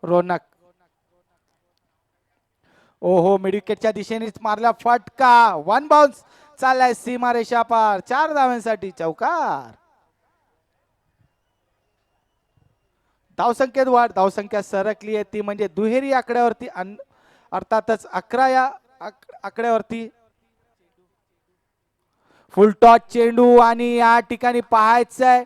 रोनक. ओहो मिडविकेटच्या दिशेनेच मारला फटका. वन बाउन्स चाललाय सीमारेषा पार. 4 धावांसाठी चौकार. धावसंख्येत वाढ. धावसंख्या सरकली आहे ती म्हणजे दुहेरी आकड्यावरती अर्थातच 11 या आकड्यावरती. फुल टॉस चेंडू आणि या ठिकाणी पाहायचंय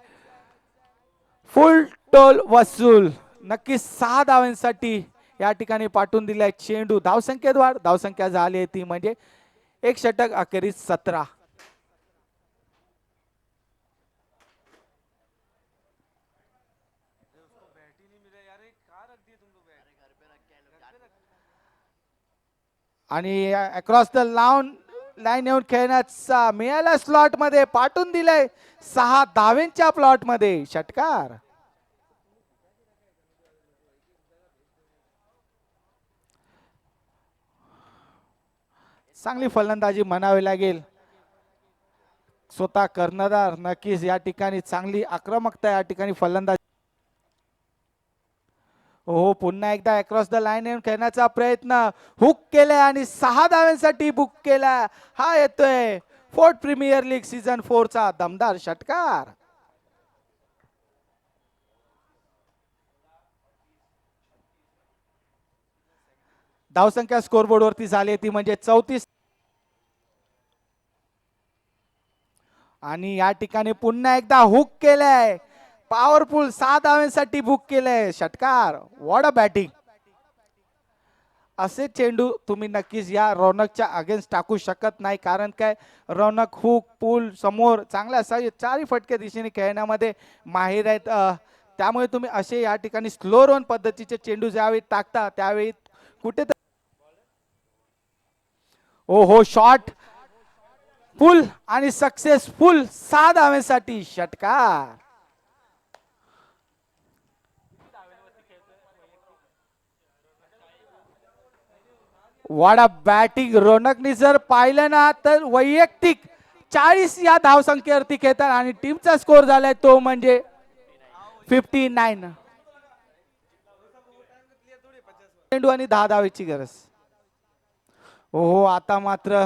फुल टोल वसूल. नक्कीच 6 धावांसाठी या ठिकाणी पाठवून दिलाय चेंडू. धावसंख्येत वाढ. धावसंख्या झाली ती म्हणजे एक षटक अखेरीस 17. आणि अक्रॉस द लाईन येऊन खेळण्याचा मिळाला स्लॉट मध्ये पाठवून दिलाय 6 धावेंच्या प्लॉट मध्ये षटकार. चांगली फलंदाजी म्हणावी लागेल. स्वतः कर्णधार नक्कीच या ठिकाणी चांगली आक्रमकता या ठिकाणी फलंदाजी. हो पुन्हा एकदा अक्रॉस द लाईन येऊन खेळण्याचा प्रयत्न. हुक केलाय आणि 6 धाव्यांसाठी बुक केला. हा येतोय फोर्थ प्रीमियर लीग सीझन 4 चा दमदार षटकार. धावसंख्या स्कोरबोर्ड वरती झाली ती म्हणजे 34. आणि या ठिकाणी पुन्हा एकदा हुक केलाय. पॉवरफुल 6 धाव्यांसाठी बुक केलंय षटकार. What a batting. असे चेंडू तुम्ही नक्कीच या रौनकच्या अगेन्स्ट टाकू शकत नाही. कारण काय रौनक हुक पूल समोर चांगल्या चारही फटके दिशेने खेळण्यामध्ये माहीर आहेत. त्यामुळे तुम्ही असे या ठिकाणी स्लो रन पद्धतीचे चेंडू ज्यावेळी टाकता त्यावेळी कुठे हो शॉट फुल आणि सक्सेसफुल 6 धावेसाठी षटकार. वाडा बॅटिंग. रौनकनी जर पाहिलं ना तर वैयक्तिक 40 या धावसंख्येवरती खेळतात आणि टीमचा स्कोर झालाय तो म्हणजे 59. चेंडू आणि 10 धावेची गरज. हो आता मात्र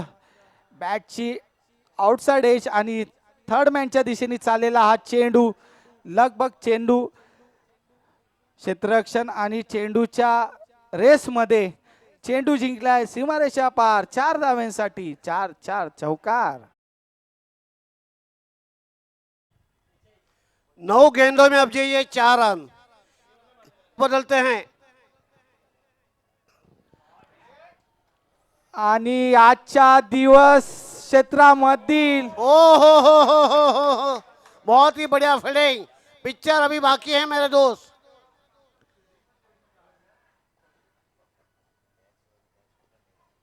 बॅटची आउटसाइड एज आणि थर्ड मॅनच्या दिशेने चाललेला हा चेंडू. लगभग चेंडू क्षेत्ररक्षण आणि चेंडूच्या रेसमध्ये चेंडू जिंकलाय सीमारेषा पार. 4 धाव्यांसाठी 4 चौकार. 9 गेंदों में अब ये 4 रन बदलते हैं. आणि आजच्या दिवस क्षेत्रामधील हो बहुत ही बढ़िया फील्डिंग. पिक्चर अभी बाकी है मेरे दोस्त.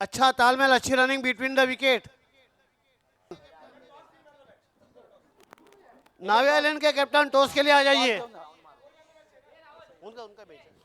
अच्छा तालमेल, अच्छी रनिंग बिटवीन द विकेट. नावे आइलैंड के कैप्टन टॉस के लिए आ जाइए. उनका बेच